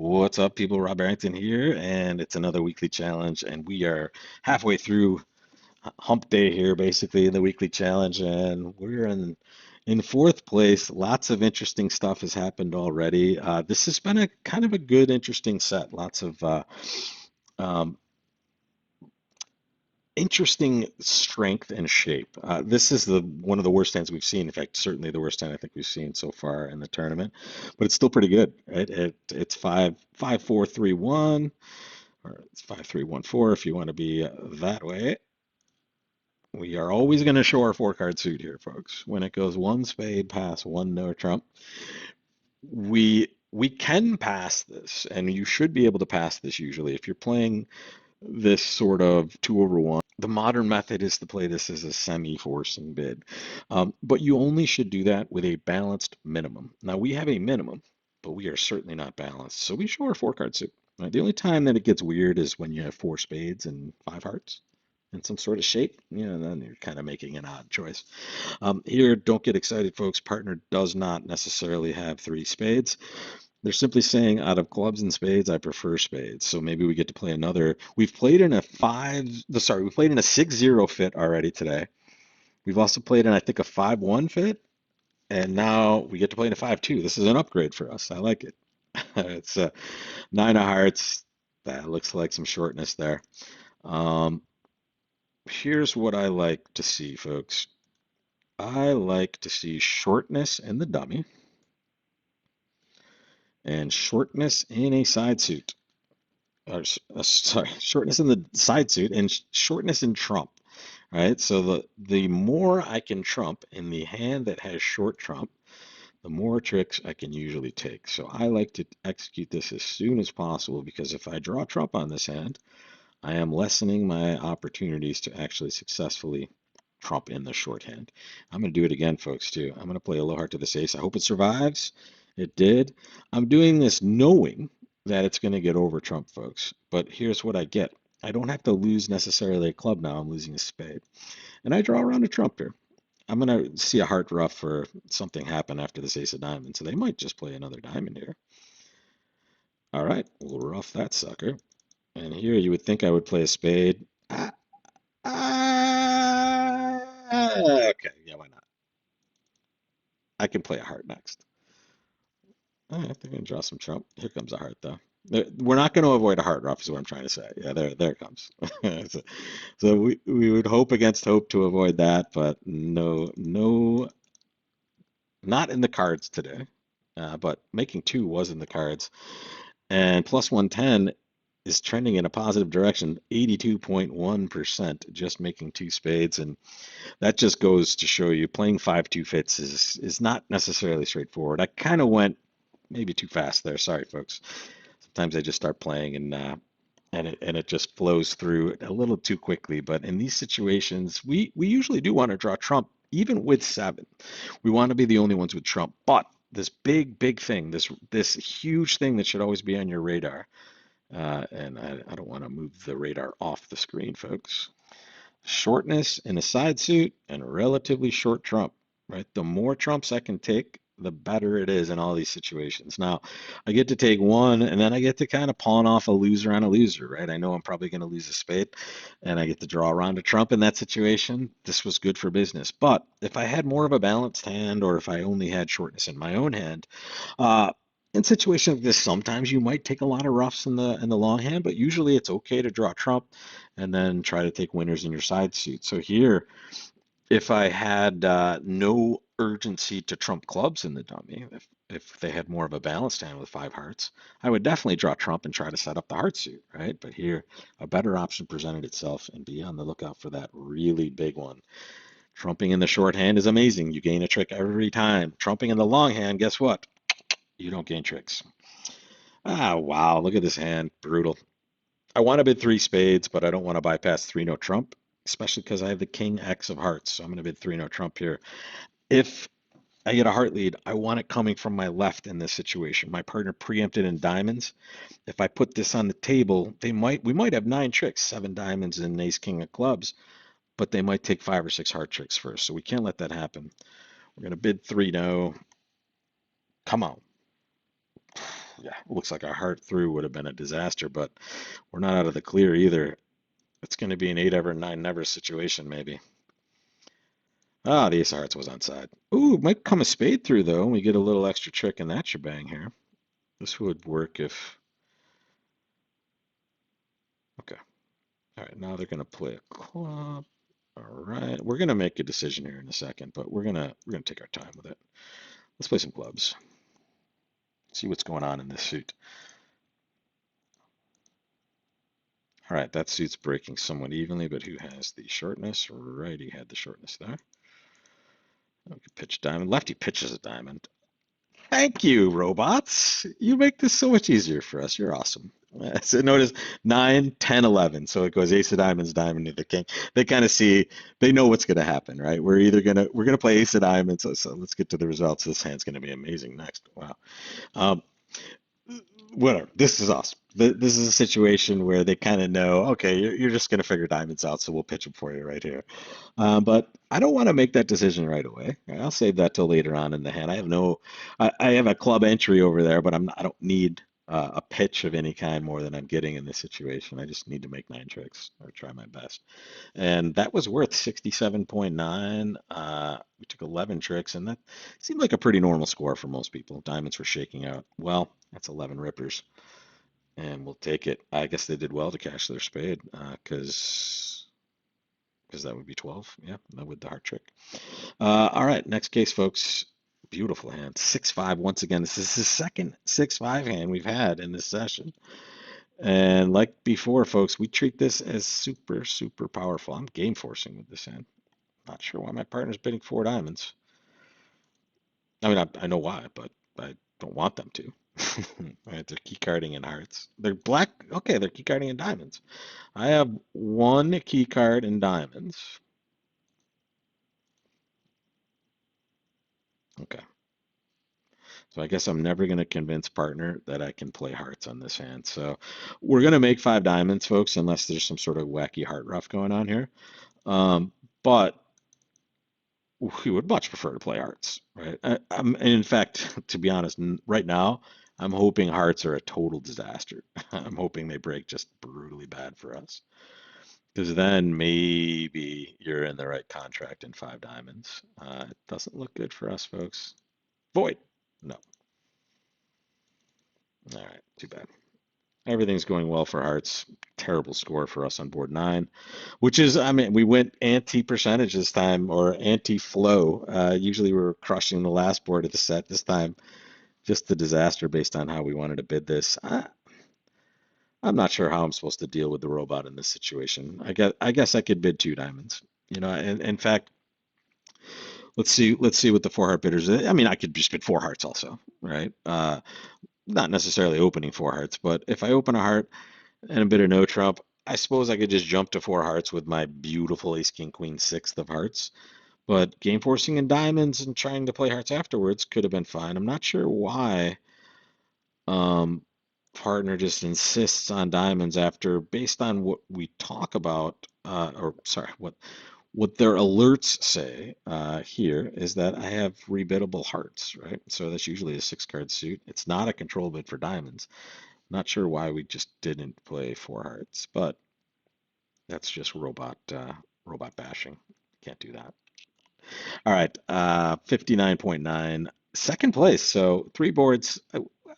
What's up, people? Rob Barrington here, and it's another weekly challenge. And we are halfway through hump day here, basically, in the weekly challenge, and we're in fourth place. Lots of interesting stuff has happened already. This has been a kind of a good, interesting set. Lots of um, interesting strength and shape. This is the one of the worst hands we've seen. In fact, certainly the worst hand I think we've seen so far in the tournament, but it's still pretty good, right? It's 5-4-3-1. Or it's 5-3-1-4 if you want to be that way. We are always going to show our four card suit here, folks. When it goes one spade pass, one no trump, we can pass this, and you should be able to pass this usually if you're playing this sort of 2/1. The modern method is to play this as a semi-forcing bid, but you only should do that with a balanced minimum. Now we have a minimum, but we are certainly not balanced, so we show our four card suit. Right? The only time that it gets weird is when you have four spades and five hearts in some sort of shape. Then you're kind of making an odd choice. Here, don't get excited, folks. Partner does not necessarily have three spades. They're simply saying out of clubs and spades, I prefer spades. So maybe we get to play another. We've played in a we played in a 6-0 fit already today. We've also played in, I think, a 5-1 fit. And now we get to play in a 5-2. This is an upgrade for us. I like it. It's a nine of hearts. That looks like some shortness there. Um, Here's what I like to see, folks. I like to see shortness in the dummy and shortness in a side suit. Sorry, shortness in the side suit and shortness in trump. Right? So the more I can trump in the hand that has short trump, the more tricks I can usually take. So I like to execute this as soon as possible because if I draw trump on this hand, I am lessening my opportunities to actually successfully trump in the shorthand. I'm going to do it again, folks, too. I'm going to play a low heart to this ace. I hope it survives. It did. I'm doing this knowing that it's going to get over trump, folks. But here's what I get. I don't have to lose necessarily a club now. I'm losing a spade. And I draw around a trump here. I'm going to see a heart ruff or something happen after this ace of diamonds. So they might just play another diamond here. All right, we'll ruff that sucker. And here you would think I would play a spade. Okay, yeah, why not? I can play a heart next. All right, they're gonna draw some trump. Here comes a heart, though. We're not going to avoid a heart ruff, is what I'm trying to say. Yeah, there it comes. So, we would hope against hope to avoid that, but no, not in the cards today. But making two was in the cards, and plus 110 is trending in a positive direction. 82.1% just making two spades, and that just goes to show you playing 5-2 fits is not necessarily straightforward. I kind of went maybe too fast there. Sorry, folks. Sometimes I just start playing and it just flows through a little too quickly. But in these situations, we usually do want to draw trump even with seven. We want to be the only ones with trump. But this big thing, this huge thing that should always be on your radar. And I don't want to move the radar off the screen, folks. Shortness in a side suit and relatively short trump, right? The more trumps I can take, the better it is in all these situations. Now, I get to take one and then I get to kind of pawn off a loser on a loser, right? I know I'm probably going to lose a spade and I get to draw around a trump in that situation. This was good for business. But if I had more of a balanced hand or if I only had shortness in my own hand, uh, in situations like this, sometimes you might take a lot of roughs in the long hand, but usually it's okay to draw trump and then try to take winners in your side suit. So here, if I had no urgency to trump clubs in the dummy, if they had more of a balanced hand with five hearts, I would definitely draw trump and try to set up the heart suit, right? But here, a better option presented itself, and be on the lookout for that really big one. Trumping in the short hand is amazing. You gain a trick every time. Trumping in the long hand, guess what? You don't gain tricks. Ah, wow, look at this hand. Brutal. I want to bid three spades, but I don't want to bypass three no trump, especially because I have the king X of hearts. So I'm going to bid three no trump here. If I get a heart lead, I want it coming from my left in this situation. My partner preempted in diamonds. If I put this on the table, we might have nine tricks, seven diamonds and ace king of clubs, but they might take five or six heart tricks first. So we can't let that happen. We're going to bid three no. Come on. Yeah, looks like a heart through would have been a disaster, but we're not out of the clear either. It's going to be an eight ever, nine never situation, maybe. Ah, the ace of hearts was onside. Ooh, might come a spade through though, and we get a little extra trick in that shebang here. This would work if. Okay. All right, now they're going to play a club. All right, we're going to make a decision here in a second, but we're gonna take our time with it. Let's play some clubs. See what's going on in this suit. All right, that suit's breaking somewhat evenly, but who has the shortness? Righty had the shortness there. We could pitch diamond. Lefty pitches a diamond. Thank you, robots. You make this so much easier for us. You're awesome. So notice 9, 10, 11. So it goes ace of diamonds, diamond to the king. They kind of see, they know what's going to happen, right? We're gonna play ace of diamonds. So let's get to the results. This hand's going to be amazing next. Wow. Um, Whatever. This is awesome. This is a situation where they kind of know, okay, you're just going to figure diamonds out, so we'll pitch them for you right here. But I don't want to make that decision right away. I'll save that till later on in the hand. I have a club entry over there, but I don't need a pitch of any kind more than I'm getting in this situation. I just need to make nine tricks or try my best. And that was worth 67.9. We took 11 tricks, and that seemed like a pretty normal score for most people. Diamonds were shaking out. Well, that's 11 rippers, and we'll take it. I guess they did well to cash their spade, because that would be 12. Yeah, that would the heart trick. All right, next case, folks. Beautiful hand. 6-5 once again. This is the second 6-5 hand we've had in this session. And like before, folks, we treat this as super, super powerful. I'm game forcing with this hand. Not sure why my partner's bidding four diamonds. I mean, I know why, but I don't want them to. Right, they're key carding in hearts. They're black. Okay, they're key carding in diamonds. I have one key card in diamonds. Okay. So I guess I'm never going to convince partner that I can play hearts on this hand. So we're going to make five diamonds, folks, unless there's some sort of wacky heart rough going on here. But we would much prefer to play hearts, right? And in fact, to be honest, right now, I'm hoping hearts are a total disaster. I'm hoping they break just brutally bad for us. Because then maybe you're in the right contract in five diamonds. It doesn't look good for us, folks. Void. No. All right. Too bad. Everything's going well for hearts. Terrible score for us on board nine, which is, I mean, we went anti-percentage this time or anti-flow. Usually we were crushing the last board of the set. This time, just the disaster based on how we wanted to bid this. I'm not sure how I'm supposed to deal with the robot in this situation. I guess I could bid two diamonds. And in fact, let's see what the four heart bidders. I mean, I could just bid four hearts also, right? Not necessarily opening four hearts, but if I open a heart and a bit of no trump, I suppose I could just jump to four hearts with my beautiful ace king queen sixth of hearts. But game forcing in diamonds and trying to play hearts afterwards could have been fine. I'm not sure why um, partner just insists on diamonds after, based on what we talk about, or sorry, what their alerts say here is that I have rebiddable hearts, right? So that's usually a six card suit. It's not a control bid for diamonds. Not sure why we just didn't play four hearts, but that's just robot bashing. Can't do that. All right, 59.9, second place. So three boards.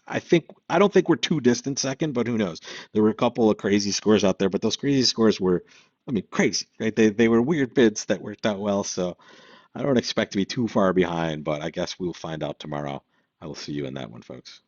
I don't think we're too distant second, but who knows? There were a couple of crazy scores out there, but those crazy scores were, I mean, crazy, right? They were weird bids that worked out well. So I don't expect to be too far behind, but I guess we'll find out tomorrow. I will see you in that one, folks.